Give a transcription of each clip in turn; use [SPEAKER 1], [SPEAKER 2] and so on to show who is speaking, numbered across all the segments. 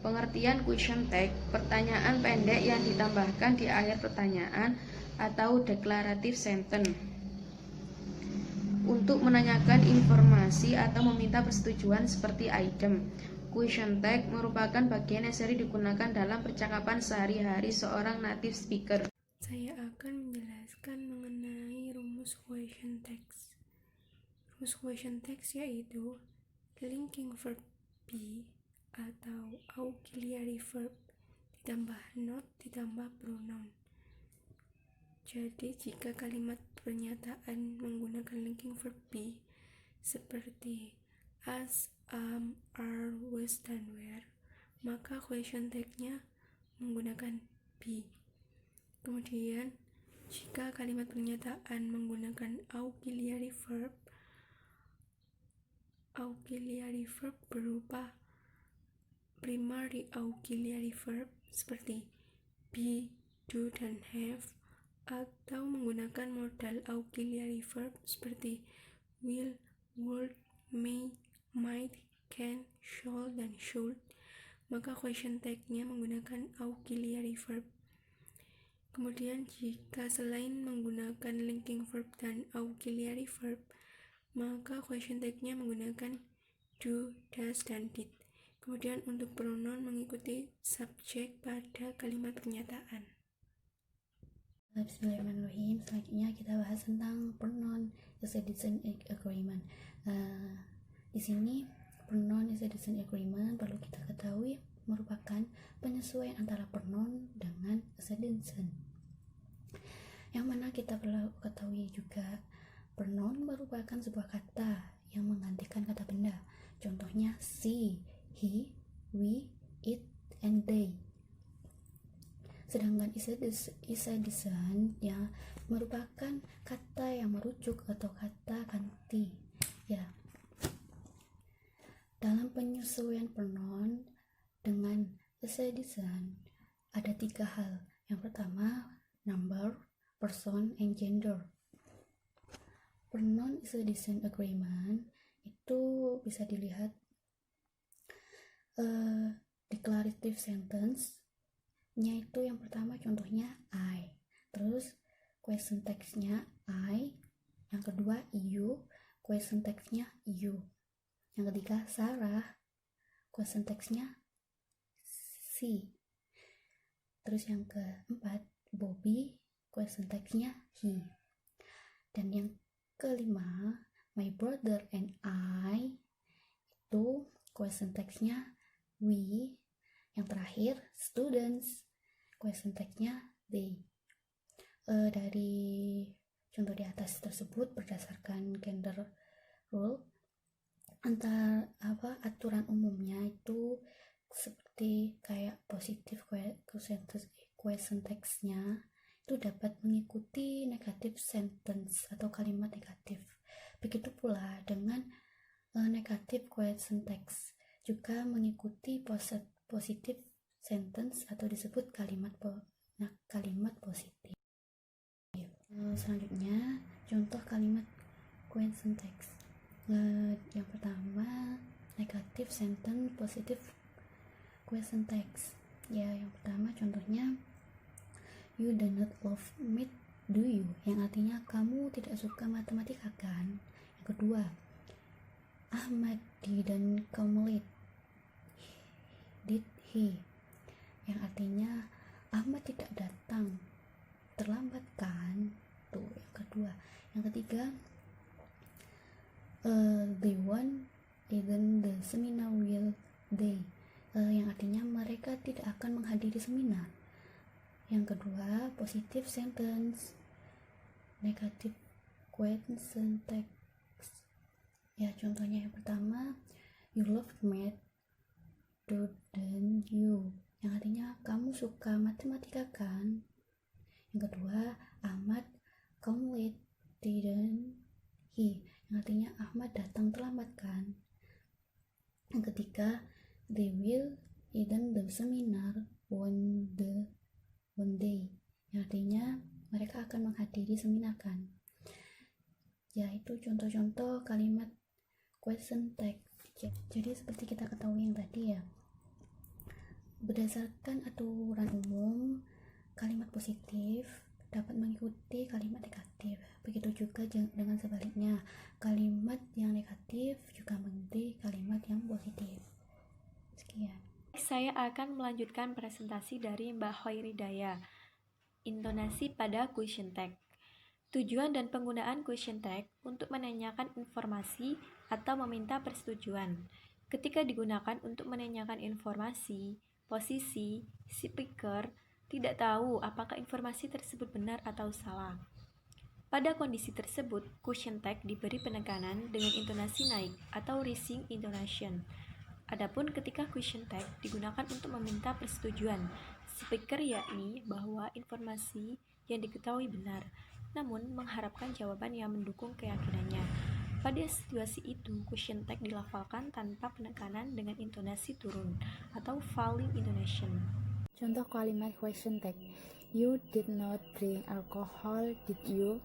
[SPEAKER 1] Pengertian question tag, pertanyaan pendek yang ditambahkan di akhir pertanyaan atau declarative sentence untuk menanyakan informasi atau meminta persetujuan seperti item. Question tag merupakan bagian yang sering digunakan dalam percakapan sehari-hari seorang native speaker.
[SPEAKER 2] Saya akan menjelaskan mengenai rumus question text. Rumus question text yaitu linking verb be atau auxiliary verb ditambah not ditambah pronoun. Jadi jika kalimat pernyataan menggunakan linking verb be seperti as, are, was, dan were, maka question tag-nya menggunakan be. Kemudian jika kalimat pernyataan menggunakan auxiliary verb berupa primary auxiliary verb seperti be, do, dan have, atau menggunakan modal auxiliary verb seperti will, would, may, might, can, shall, dan should, maka question tag-nya menggunakan auxiliary verb. Kemudian jika selain menggunakan linking verb dan auxiliary verb, maka question tag-nya menggunakan do, does, dan did. Kemudian untuk pronoun mengikuti subjek pada kalimat pernyataan.
[SPEAKER 3] Bismillahirrahmanirrahim. Selanjutnya kita bahas tentang pronoun accession agreement. Di sini pronoun accession agreement perlu kita ketahui merupakan penyesuaian antara pronoun dengan accession. Yang mana kita perlu ketahui juga pronoun merupakan sebuah kata yang menggantikan kata benda. Contohnya she, he, we, it, and they. Sedangkan accession ya merupakan kata yang merujuk atau kata ganti. Ya. Dalam penyesuaian pronoun dengan accession ada 3 hal. Yang pertama, number, person, and gender. Pronoun accession agreement itu bisa dilihat declarative sentence nya itu yang pertama contohnya I, terus question text-nya I, yang kedua you, question text-nya you, yang ketiga Sarah, question text-nya she, terus yang keempat Bobby, question text-nya he, dan yang kelima my brother and I itu question text-nya we, yang terakhir students, question tag-nya they. Dari contoh di atas tersebut berdasarkan gender rule, aturan umumnya itu seperti kayak positif question text-nya itu dapat mengikuti negative sentence atau kalimat negatif. Begitu pula dengan negative question text juga mengikuti positive sentence atau disebut kalimat positif. Selanjutnya contoh kalimat question text. Yang pertama negative sentence positive question text. Ya, yang pertama contohnya you do not love math, do you? Yang artinya kamu tidak suka matematika kan? Yang kedua, Ahmad didn't come late, did he? Yang artinya Ahmad tidak datang terlambat kan? Tuh yang kedua. Yang ketiga, they won't attend the seminar will they? Yang artinya mereka tidak akan menghadiri seminar. Yang kedua, positive sentence negative question text. Ya, contohnya yang pertama, you love math, don't you? Yang artinya kamu suka matematika kan? Yang kedua, Ahmad come late, didn't he? Yang artinya Ahmad datang terlambat kan? Yang ketiga, they will attend the seminar one day. Yang artinya mereka akan menghadiri seminar kan? Ya, itu contoh-contoh kalimat question tag. Jadi seperti kita ketahui yang tadi ya, Berdasarkan aturan umum, kalimat positif dapat mengikuti kalimat negatif. Begitu juga dengan sebaliknya, kalimat yang negatif juga mengikuti kalimat yang positif. Sekian.
[SPEAKER 4] Saya akan melanjutkan presentasi dari Mbak Hoiridaya. Intonasi pada question tag. Tujuan dan penggunaan question tag untuk menanyakan informasi atau meminta persetujuan. Ketika digunakan untuk menanyakan informasi, posisi speaker tidak tahu apakah informasi tersebut benar atau salah. Pada kondisi tersebut, question tag diberi penekanan dengan intonasi naik atau rising intonation. Adapun ketika question tag digunakan untuk meminta persetujuan speaker, yakni bahwa informasi yang diketahui benar, namun mengharapkan jawaban yang mendukung keyakinannya. Pada situasi itu, question tag dilafalkan tanpa penekanan dengan intonasi turun atau falling intonation.
[SPEAKER 5] Contoh kalimat question tag. You did not drink alcohol, did you?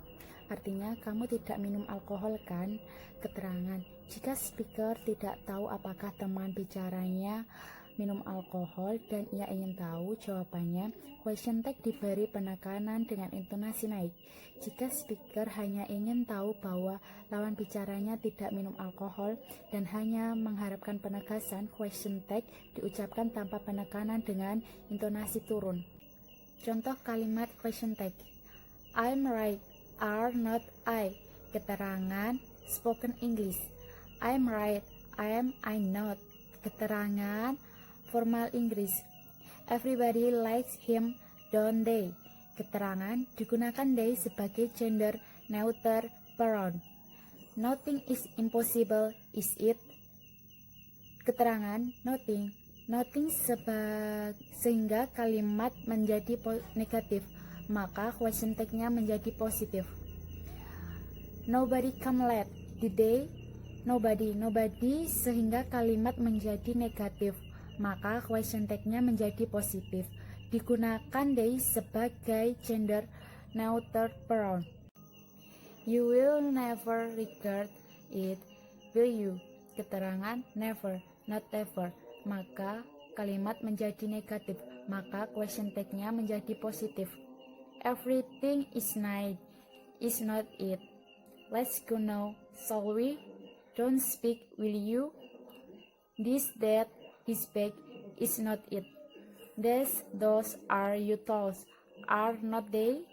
[SPEAKER 5] Artinya, kamu tidak minum alkohol kan? Keterangan. Jika speaker tidak tahu apakah teman bicaranya minum alkohol dan ia ingin tahu jawabannya, question tag diberi penekanan dengan intonasi naik. Jika speaker hanya ingin tahu bahwa lawan bicaranya tidak minum alkohol dan hanya mengharapkan penegasan, question tag diucapkan tanpa penekanan dengan intonasi turun. Contoh kalimat question tag. I'm right, are not I. Keterangan spoken English. I'm right, I not. Keterangan formal English. Everybody likes him, don't they? Keterangan digunakan they sebagai gender neuter pronoun. Nothing is impossible, is it? Keterangan nothing sehingga kalimat menjadi negatif, maka question tag-nya menjadi positif. Nobody come late, did they? Nobody sehingga kalimat menjadi negatif, maka question tag-nya menjadi positif. Digunakan they sebagai gender neuter pronoun. You will never regret it, will you? Keterangan never, not ever, maka kalimat menjadi negatif, maka question tag-nya menjadi positif. Everything is nice, is not it? Let's go now, shall we? Don't speak, will you? This, that, his bag, is not it. Those are your thoughts, are not they?